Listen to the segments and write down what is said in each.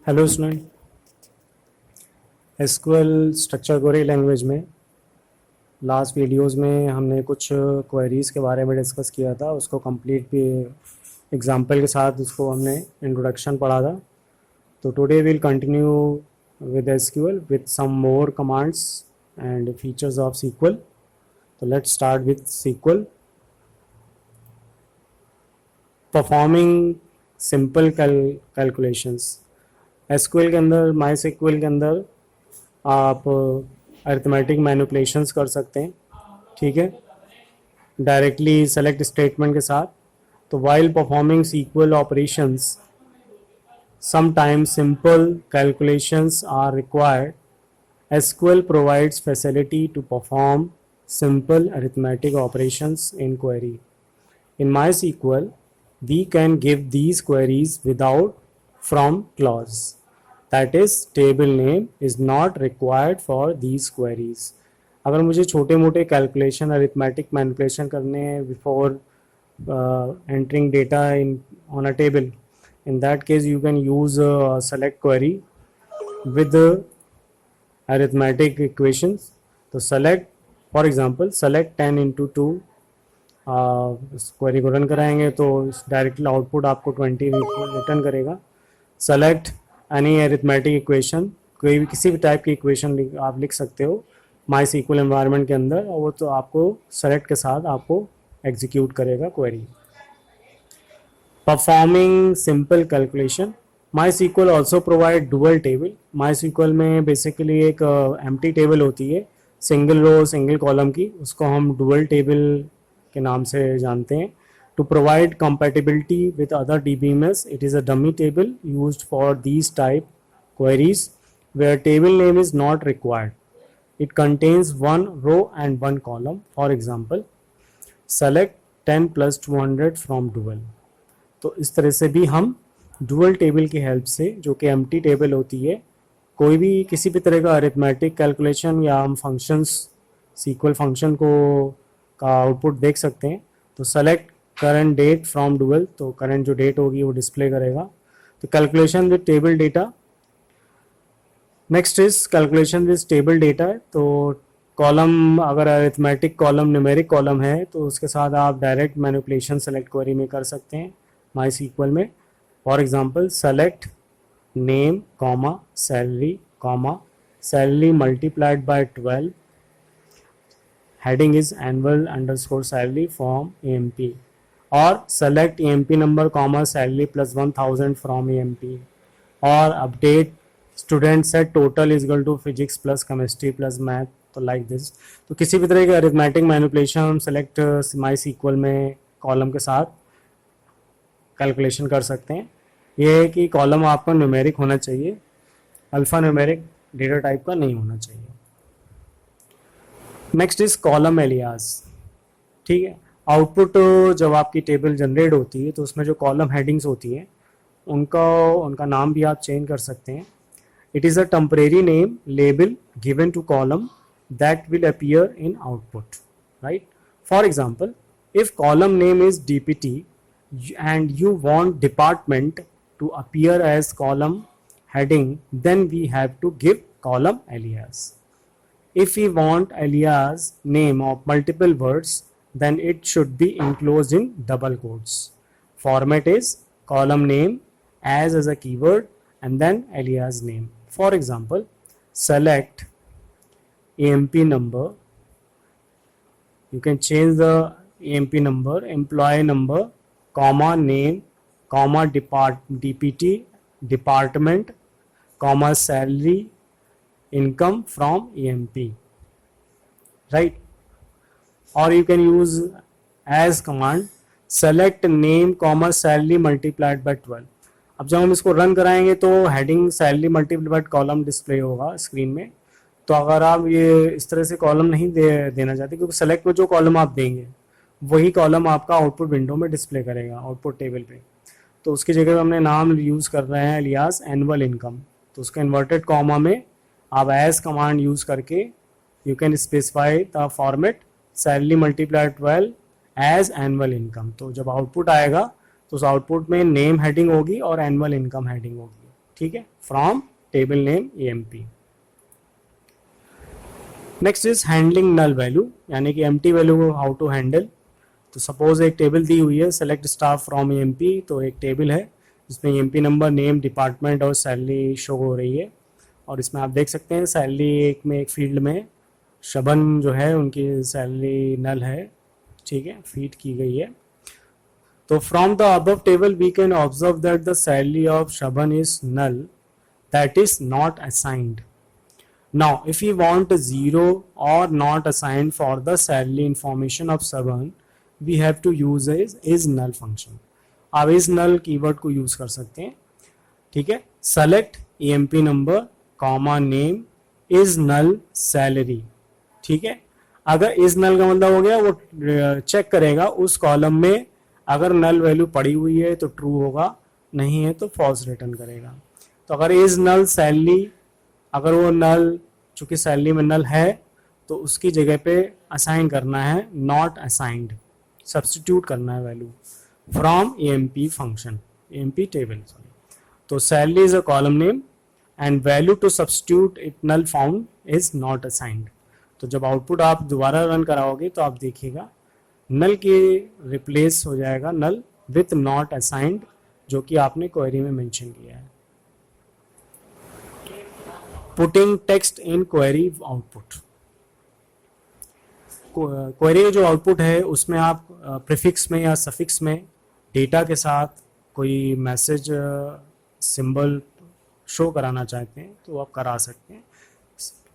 Hello student, SQL structure query language में last videos में हमने कुछ क्वेरीज़ के बारे में डिस्कस किया था। उसको कंप्लीट भी एग्जांपल के साथ उसको हमने इंट्रोडक्शन पढ़ा था। तो today will continue with SQL with some more commands and features of sequel. तो let's start with sequel. Performing simple calculations. SQL के अंदर, माई सीक्वल के अंदर आप अरिथमेटिक मैनिपुलेशंस कर सकते हैं, ठीक है, डायरेक्टली सेलेक्ट स्टेटमेंट के साथ। तो while performing SQL operations sometimes simple calculations are required. SQL provides facility to perform simple arithmetic operations in query. In MySQL, we can give these queries without from clause. That is, table name is not required for these queries. अगर मुझे छोटे मोटे calculation arithmetic manipulation करने हैं before entering data in on a table, in that case you can use select query with arithmetic equations. तो select, for example select 10 into 2, इस query को run कराएंगे तो डायरेक्टली आउटपुट आपको 20 रिटर्न करेगा। Select any arithmetic equation, कोई भी किसी भी टाइप की इक्वेशन आप लिख सकते हो माई सीक्वल एनवायरनमेंट के अंदर, और वो तो आपको सेलेक्ट के साथ आपको एग्जीक्यूट करेगा query. Performing simple calculation. My sequel also provide dual table. My sequel में बेसिकली एक एम्प्टी टेबल होती है, सिंगल रो सिंगल कॉलम की, उसको हम डुअल टेबल के नाम से जानते हैं। To provide compatibility with other DBMS, it is a dummy table used for these type queries where table name is not required. It contains one row and one column. For example select 10 + 200 from dual. तो इस तरह से भी हम dual table की help से, जो कि एम्प्टी टेबल होती है, कोई भी किसी भी तरह का अरिथमेटिक कैलकुलेशन या हम फंक्शंस सीक्वल फंक्शन को का आउटपुट देख सकते हैं। तो select current date from dual, तो करंट जो डेट होगी वो डिस्प्ले करेगा। तो calculation with table data. Next is calculation with table data. तो कॉलम, अगर अरिथमेटिक कॉलम न्यूमेरिक कॉलम है तो उसके साथ आप डायरेक्ट मैनिपुलेशन सेलेक्ट क्वेरी में कर सकते हैं माई सीक्वल में। For example select name comma salary multiplied by 12, heading is annual underscore salary from AMP, or select AMP number comma salary plus 1000 from AMP, or update student set total is equal to physics plus chemistry plus math। तो like this. तो किसी भी तरह के arithmetic manipulation हम select माई sequel में column के साथ कैलकुलेशन कर सकते हैं। ये है कि कॉलम आपका न्यूमेरिक होना चाहिए, अल्फा न्यूमेरिक डेटा टाइप का नहीं होना चाहिए। नेक्स्ट इज कॉलम एलियास, ठीक है। आउटपुट जब आपकी टेबल जनरेट होती है तो उसमें जो कॉलम हेडिंग्स होती हैं उनका नाम भी आप चेंज कर सकते हैं। It is a temporary name label given to column that will appear in output, right. For example, if column name is DPT and you want department to appear as column heading, then we have to give column alias. If we want alias name of multiple words, then it should be enclosed in double quotes. Format is column name as a keyword and then alias name. For example, select AMP number. You can change the AMP number, employee number, comma name, comma DPT department, comma salary, income from AMP, right? Or you can use as command select name comma salary multiplied by 12। अब जब हम इसको run कराएंगे तो heading salary multiplied column display होगा screen में। तो अगर आप ये इस तरह से कॉलम नहीं देना चाहते, क्योंकि सेलेक्ट में जो कॉलम आप देंगे वही कॉलम आपका आउटपुट विंडो में डिस्प्ले करेगा आउटपुट टेबल पे। तो उसकी जगह हमने नाम यूज़ कर रहे हैं एलियास एनुअल इनकम। तो उसके इन्वर्टेड कॉमा में आप एज कमांड यूज़ करके you can specify the format salary multiplied 12 as annual income. तो जब आउटपुट आएगा तो उस आउटपुट में नेम हेडिंग होगी और एनुअल इनकम हेडिंग होगी। ठीक है, from table name EMP। Next is handling null value, यानी कि एम्प्टी वैल्यू को हाउ टू हैंडल। तो सपोज एक टेबल दी हुई है, सेलेक्ट स्टाफ फ्रॉम EMP, तो एक टेबल है जिसमें EMP नंबर, नेम, डिपार्टमेंट और सैलरी शो हो रही है। और इसमें आप देख सकते हैं सैलरी एक फील्ड में शबन जो है उनकी सैलरी नल है, ठीक है, फीड की गई है। तो from the above table we can observe that the salary of Shaban is null, that is not assigned. Now, if we want zero or not assigned for the salary information of Shaban, we have to use is null function। आप इस null keyword को use कर सकते हैं, ठीक है। Select EMP number comma name is null salary, ठीक है। अगर इज नल का मतलब हो गया वो चेक करेगा उस कॉलम में अगर नल वैल्यू पड़ी हुई है तो ट्रू होगा, नहीं है तो फॉल्स रिटर्न करेगा। तो अगर इज नल सैलरी, अगर वो नल चूंकि सैलरी में नल है तो उसकी जगह पे असाइन करना है नॉट असाइंड, सब्स्टिट्यूट करना है value from EMP function, EMP table sorry. तो salary is a column name and value to substitute it null found is not assigned. तो जब आउटपुट आप दोबारा रन कराओगे तो आप देखिएगा नल के रिप्लेस हो जाएगा नल विथ नॉट असाइंड, जो कि आपने क्वेरी में मेंशन किया है। Putting text in query output, query जो आउटपुट है उसमें आप प्रीफिक्स में या सफिक्स में डेटा के साथ कोई मैसेज सिंबल शो कराना चाहते हैं तो आप करा सकते हैं।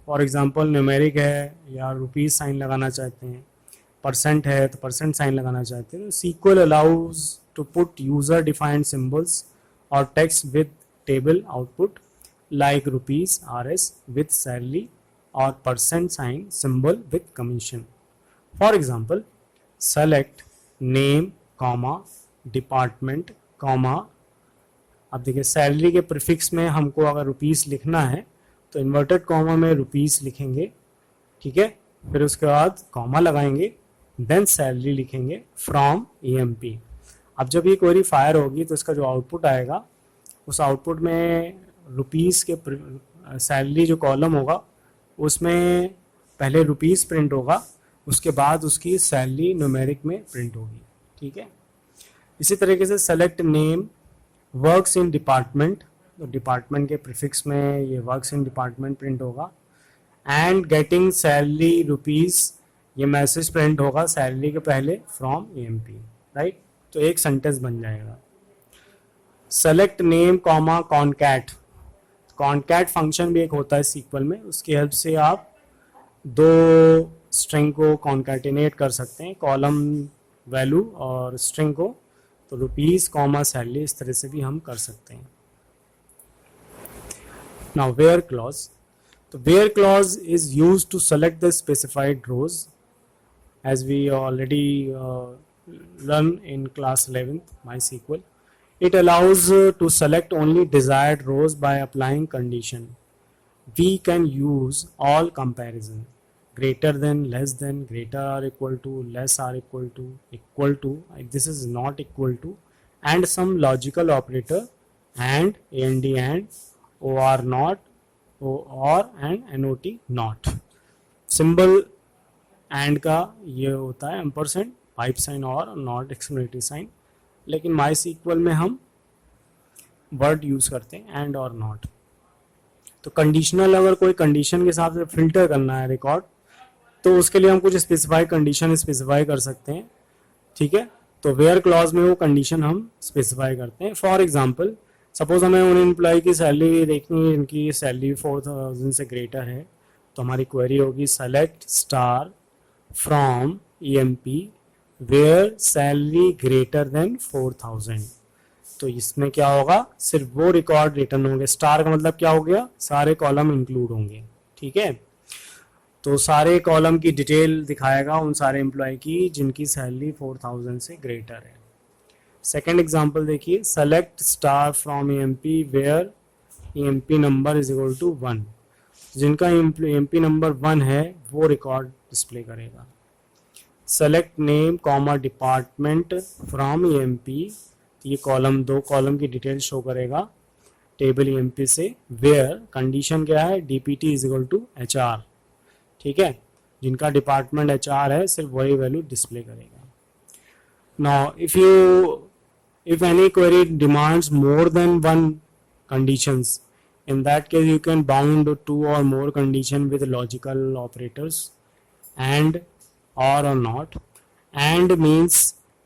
फॉर एग्जांपल न्यूमेरिक है या रुपीस साइन लगाना चाहते हैं, परसेंट है तो परसेंट साइन लगाना चाहते हैं। SQL allows to put user defined symbols और text with table output like rupees RS with salary or percent sign symbol with commission। For example, select name comma department comma, अब देखिए salary के prefix में हमको अगर rupees लिखना है तो इन्वर्टेड कॉमा में रुपीस लिखेंगे, ठीक है, फिर उसके बाद कॉमा लगाएंगे, देन सैलरी लिखेंगे फ्रॉम EMP। अब जब ये क्वेरी फायर होगी तो इसका जो आउटपुट आएगा उस आउटपुट में रुपीस के सैलरी जो कॉलम होगा उसमें पहले रुपीस प्रिंट होगा, उसके बाद उसकी सैलरी न्यूमेरिक में प्रिंट होगी, ठीक है। इसी तरीके से select name works in department, तो डिपार्टमेंट के प्रीफिक्स में ये वर्क्स इन डिपार्टमेंट प्रिंट होगा। एंड गेटिंग सैलरी रुपीस, ये मैसेज प्रिंट होगा सैलरी के पहले फ्रॉम EMP, राइट। तो एक सेंटेंस बन जाएगा। Select name comma concat, concat function भी एक होता है SQL में, उसकी हेल्प से आप दो स्ट्रिंग को कॉन्कैटिनेट कर सकते हैं, कॉलम वैल्यू और स्ट्रिंग को। तो रुपीस कॉमा सैलरी इस तरह से भी हम कर सकते हैं। नाउ वेयर क्लॉज, तो where clause is use to select the specified rows as we already learn in class 11th MySQL। It allows to select only desired rows by applying condition. We can use all comparison, greater than, less than, greater or equal to, less or equal to, this is not equal to, and some logical operator and or not, or and not not। symbol and का ये होता है ampersand, pipe sign और not exclamatory sign, लेकिन MySQL में हम word use करते हैं एंड और नॉट। तो कंडीशनल, अगर कोई कंडीशन के हिसाब से फिल्टर करना है रिकॉर्ड तो उसके लिए हम कुछ स्पेसिफाई कंडीशन स्पेसिफाई कर सकते हैं, ठीक है। तो वेयर क्लॉज में वो कंडीशन हम स्पेसिफाई करते हैं। फॉर एग्जांपल सपोज हमें उन एम्प्लॉय की सैलरी देखनी है इनकी सैलरी 4000 से ग्रेटर है, तो हमारी क्वेरी होगी select star from EMP where salary greater than 4000। तो इसमें क्या होगा, सिर्फ वो रिकॉर्ड रिटर्न होंगे। स्टार का मतलब क्या हो गया, सारे कॉलम इंक्लूड होंगे, ठीक है। तो सारे कॉलम की डिटेल दिखाएगा उन सारे एम्प्लॉय की जिनकी सैलरी 4000 से ग्रेटर है। सेकेंड एग्जाम्पल देखिए, select star from EMP where EMP number is equal to 1। जिनका EMP नंबर 1 है वो रिकॉर्ड डिस्प्ले करेगा। Select name comma department from EMP, ये कॉलम, दो कॉलम की डिटेल शो करेगा। टेबल ईएमपी से वेयर कंडीशन क्या है, DPT is equal to HR, ठीक है, जिनका डिपार्टमेंट एचआर है सिर्फ वही वैल्यू डिस्प्ले करेगा. Now if any query demands more than one conditions, in that case you can bound two or more condition with logical operators and or not. And means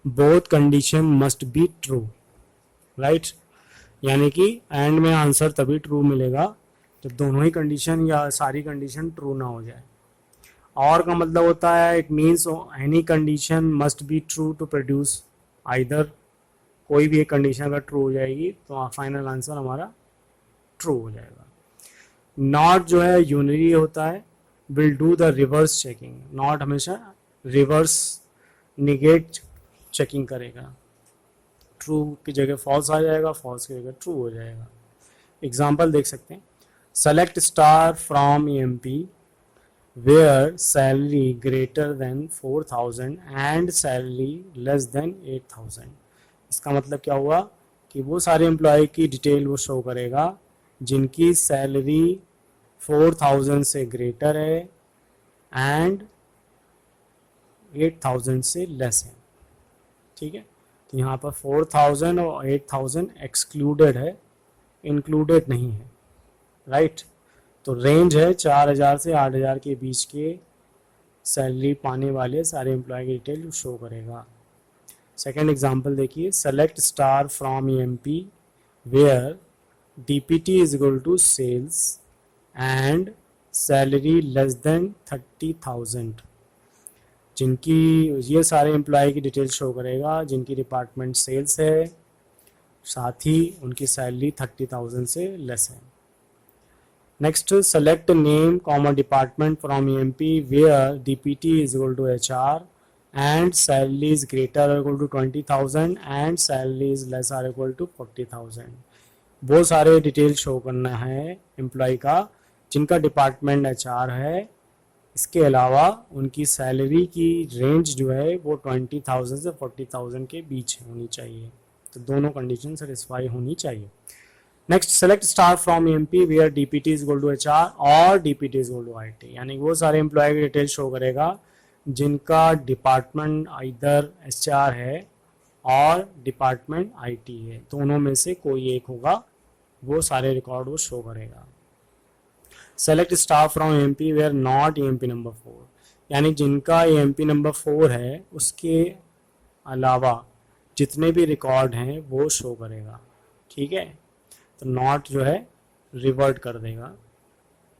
both condition must be true, right? यानी कि and में answer तभी true मिलेगा जब दोनों ही condition या सारी condition true ना हो जाए. और का मतलब होता है it means any condition must be true to produce either. कोई भी एक कंडीशन अगर ट्रू हो जाएगी तो फाइनल आंसर हमारा ट्रू हो जाएगा. नॉट जो है यूनरी होता है, will do the reverse checking. Not हमेशा रिवर्स निगेट चेकिंग करेगा. ट्रू की जगह फॉल्स आ जाएगा, फॉल्स की जगह ट्रू हो जाएगा. एग्जाम्पल देख सकते हैं. Select star from EMP where salary greater than 4,000 and salary less than 8,000. इसका मतलब क्या हुआ कि वो सारे एम्प्लॉय की डिटेल वो शो करेगा जिनकी सैलरी 4,000 से ग्रेटर है एंड 8,000 से लेस है. ठीक है, तो यहाँ पर 4,000 और 8,000 एक्सक्लूडेड है, इंक्लूडेड नहीं है, राइट. तो रेंज है 4,000 से 8,000 के बीच के सैलरी पाने वाले सारे एम्प्लॉय की डिटेल शो करेगा. सेकेंड एग्जाम्पल देखिए. Select star from EMP where DPT is equal to sales and salary less than 30,000. जिनकी ये सारे एम्प्लॉय की डिटेल शो करेगा जिनकी डिपार्टमेंट सेल्स है, साथ ही उनकी सैलरी 30,000 से लेस है. Next, select name comma department from EMP where DPT is equal to HR and salary is greater or equal to 20,000 and salary is less or equal to 40,000. वो सारे detail show करना है employ का जिनका department HR है. इसके अलावा उनकी सैलरी की रेंज जो है वो 20,000 से 40,000 के बीच होनी चाहिए. तो दोनों कंडीशन सेटिस्फाई होनी चाहिए. Next, select star from EMP where DPT is equal to HR और DPT is equal to IT. यानी वो सारे एम्प्लॉय की डिटेल शो करेगा जिनका डिपार्टमेंट इधर एचआर है और डिपार्टमेंट आईटी है. दोनों में से कोई एक होगा, वो सारे रिकॉर्ड वो शो करेगा. Select staff from MP where not EMP number 4. यानी जिनका एमपी नंबर 4 है उसके अलावा जितने भी रिकॉर्ड हैं वो शो करेगा. ठीक है, तो नॉट जो है रिवर्ट कर देगा,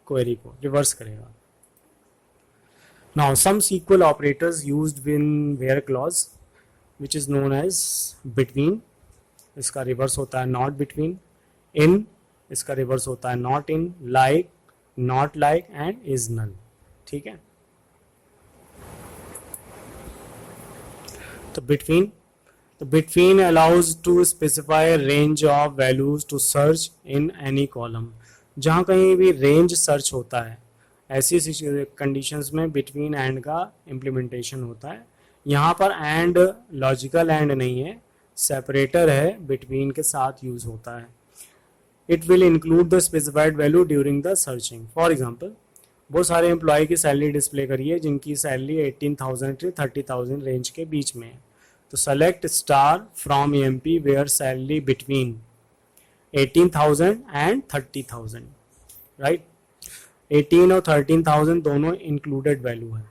क्वेरी को रिवर्स करेगा. Now some SQL operators used in where clause which is known as between. इसका रिवर्स होता है not between. In इसका रिवर्स होता है not in. Like, not like and is null. ठीक है, तो between allows to specify range of values to search in any column. जहाँ कहीं भी रेंज सर्च होता है ऐसी कंडीशंस में बिटवीन एंड का इम्प्लीमेंटेशन होता है. यहाँ पर एंड लॉजिकल एंड नहीं है, सेपरेटर है, बिटवीन के साथ यूज होता है. It will include the specified value during the searching. For example, वो सारे एम्प्लॉय की सैलरी डिस्प्ले करिए जिनकी सैलरी 18,000 से 30,000 रेंज के बीच में है. तो select star from EMP where salary between 18,000 and 30,000, right. 18 और 13,000 दोनों इंक्लूडेड वैल्यू है.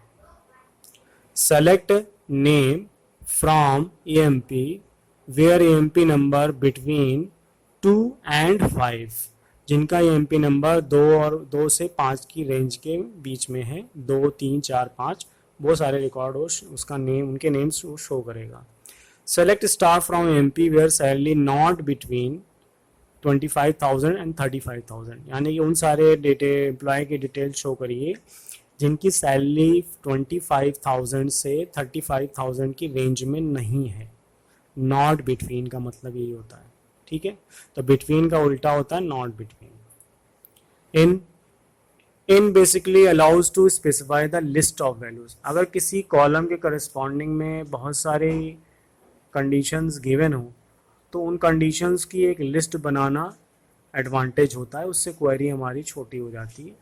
Select name from EMP where EMP number between 2 and 5. जिनका ईएमपी नंबर 2 से 5 की रेंज के बीच में है, 2, 3, 4, 5, वो सारे रिकॉर्ड उसका नेम, उनके नेम्स शो करेगा. Select star from EMP where salary not between 25,000 and 35,000. यानी कि उन सारे डेटे एम्प्लॉय की डिटेल शो करिए जिनकी सैलरी 25,000 से 35,000 की रेंज में नहीं है. नॉट बिटवीन का मतलब यही होता है. ठीक है, तो बिटवीन का उल्टा होता है not between. In basically allows to specify the list of values. अगर किसी कॉलम के करस्पॉन्डिंग में बहुत सारे कंडीशंस गिवन हो तो उन कंडीशंस की एक लिस्ट बनाना एडवांटेज होता है, उससे क्वेरी हमारी छोटी हो जाती है.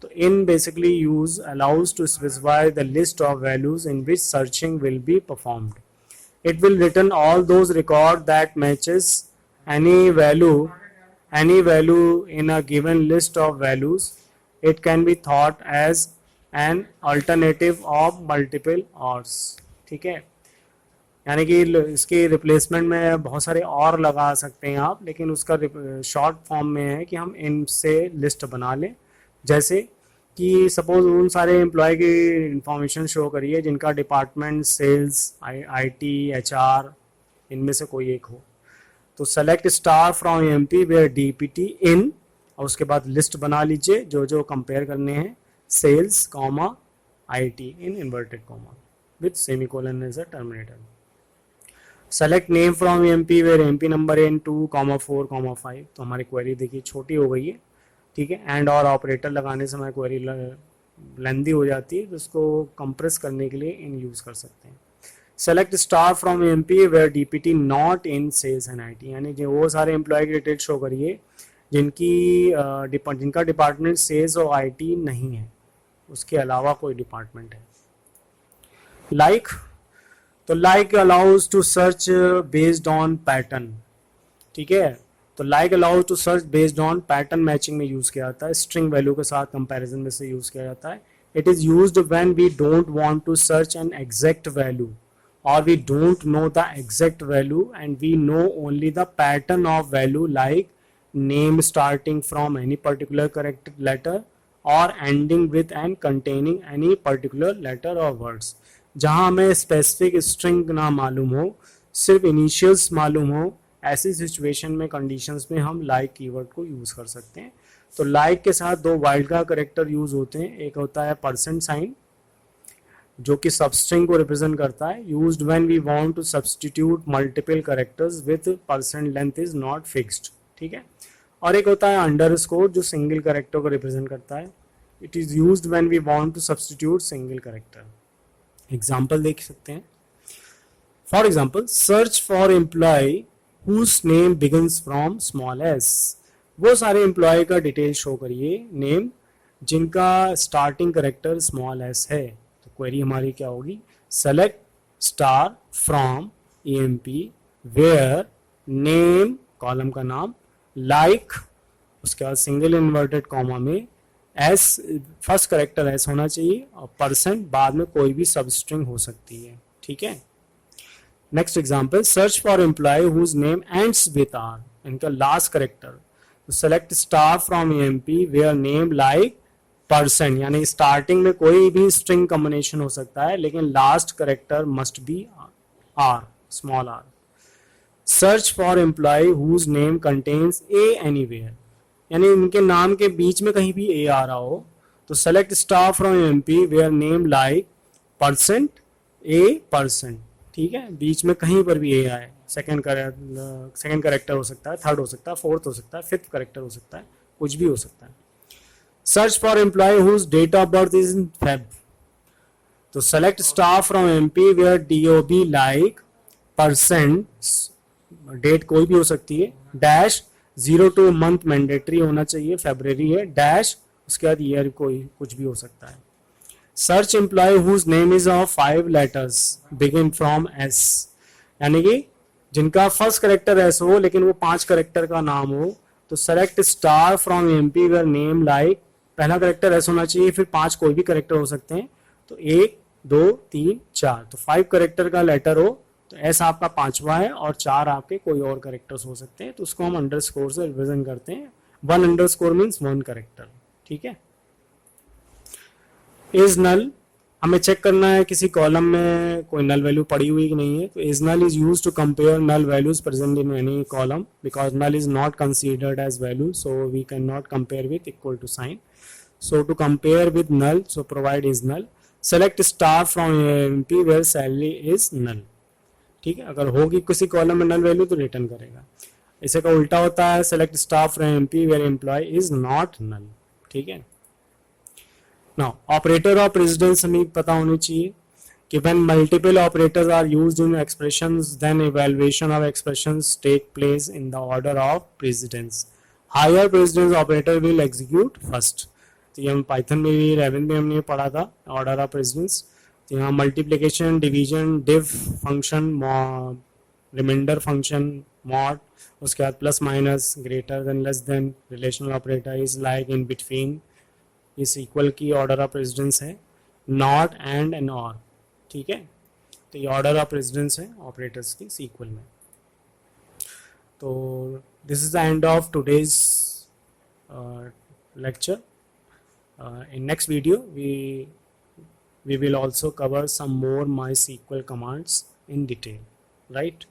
तो in basically use allows to specify the list of values in which searching will be performed. It will return all those record that matches any value in a given list of values. It can be thought as an alternative of multiple ORs. ठीक है, यानी कि इसके replacement में बहुत सारे और लगा सकते हैं आप, लेकिन उसका शॉर्ट फॉर्म में है कि हम इनसे लिस्ट बना लें. जैसे कि सपोज उन सारे एम्प्लॉय की इंफॉर्मेशन शो करिए जिनका डिपार्टमेंट सेल्स, आईटी, एचआर, इनमें से कोई एक हो. तो select star from MP where DPT in, और उसके बाद लिस्ट बना लीजिए जो जो कंपेयर करने हैं, sales comma IT in inverted comma with semicolon as a terminator. Select name from MP where EMP number in 2,4,5. तो हमारी क्वेरी देखिए छोटी हो गई है. ठीक है, एंड और ऑपरेटर लगाने से हमारी क्वेरी लेंदी हो जाती है, तो उसको कंप्रेस करने के लिए इन यूज़ कर सकते हैं. Select star from MP where DPT not in sales and IT, यानी जो वो सारे एम्प्लॉय की डिटेल शो करिए जिनका डिपार्टमेंट सेल्स और आईटी नहीं है, उसके अलावा कोई डिपार्टमेंट है. लाइक, तो like allows to search based on pattern. ठीक है, तो like allows to search based on pattern matching में यूज किया जाता है, स्ट्रिंग वैल्यू के साथ कंपैरिजन में से यूज किया जाता है. It is used when we don't want to search an exact value और we don't know the exact value and we know only the pattern of value, like name starting from any particular correct letter और ending with and containing any particular letter और words. जहां हमें specific string ना मालूम हो, सिर्फ initials मालूम हो, ऐसी सिचुएशन में, कंडीशंस में हम लाइक कीवर्ड को यूज कर सकते हैं. तो लाइक के साथ दो वाइल्ड का करेक्टर यूज होते हैं. एक होता है परसेंट साइन जो कि सबस्ट्रिंग को रिप्रेजेंट करता है, used when we want to substitute multiple characters with percent length is not fixed. ठीक है, और एक होता है अंडरस्कोर जो सिंगल कैरेक्टर को रिप्रेजेंट करता है. It is used when we want to substitute single character. Example देख सकते हैं. For example, search for employee whose name begins from small s. वो सारे एम्प्लॉय का डिटेल शो करिए, नेम जिनका स्टार्टिंग करेक्टर स्मॉल s है. तो क्वेरी हमारी क्या होगी, select star from emp where name, column का नाम, लाइक, उसके बाद सिंगल इन्वर्टेड कॉमा में s, फर्स्ट करेक्टर s होना चाहिए और परसेंट बाद में कोई भी सबस्ट्रिंग हो सकती है. ठीक है. Next example, search for employ whose name ends with R, इनका लास्ट करेक्टर. तो select star from MP where name like percent, यानी स्टार्टिंग में कोई भी स्ट्रिंग कॉम्बिनेशन हो सकता है लेकिन last character must be R, small R. Search for employ whose name contains A anywhere, यानी इनके नाम के बीच में कहीं भी ए आ रहा हो. तो select star from MP where name like percent A percent. ठीक है, बीच में कहीं पर भी ए आए, सेकंड करेक्टर हो सकता है, थर्ड हो सकता है, फोर्थ हो सकता है, फिफ्थ करेक्टर हो सकता है, कुछ भी हो सकता है. Search for employ whose date of birth is in Feb. तो select star from MP where DOB like percent, date कोई भी हो सकती है, डैश 02 मंथ मैंडेटरी होना चाहिए, फेब्रवरी है, डैश उसके बाद ईयर कोई कुछ भी हो सकता है. Search employee whose name is of 5 letters begin from S, यानी कि जिनका फर्स्ट करेक्टर एस हो लेकिन वो 5 करेक्टर का नाम हो. तो select star from MP where name like, पहला करेक्टर एस होना चाहिए, फिर 5 कोई भी करेक्टर हो सकते हैं. तो 1 2 3 4, तो 5 करेक्टर का लेटर हो तो एस आपका 5वां है और 4 आपके कोई और करेक्टर्स हो सकते हैं. तो उसको हम अंडरस्कोर से रिप्रेजेंट करते हैं. 1 अंडरस्कोर मीन्स 1 करेक्टर. ठीक है. इज नल, हमें चेक करना है किसी कॉलम में कोई नल वैल्यू पड़ी हुई कि नहीं है. तो is null is used to compare null values present in any column because null is not considered as value, so we can not compare with equal to sign. So to compare with null, so provide is null. Select star from MP where salary is null. ठीक है, अगर होगी किसी column में null value तो return करेगा. इसे का उल्टा होता है, select star from MP where employee is not null. ठीक है. Now, operator of precedence हमें पता होनी चाहिए कि when multiple operators are used in expressions, then evaluation of expressions take place in the order of precedence. Higher precedence operator will execute first. तो ये हम पाइथन में भी 11 में हमने पढ़ा था ऑर्डर ऑफ प्रेसिडेंस। तो यहाँ multiplication, division, div function, remainder function, mod, उसके बाद plus minus, greater than, less than, relational operator, is like, in between, is equal की ऑर्डर ऑफ प्रेसिडेंस है, नॉट, एंड और। ठीक है, तो ये ऑर्डर ऑफ प्रेसिडेंस है ऑपरेटर्स की सीक्वल में। तो this is the end of today's lecture. In next video we will also cover some more MySQL commands in detail, right?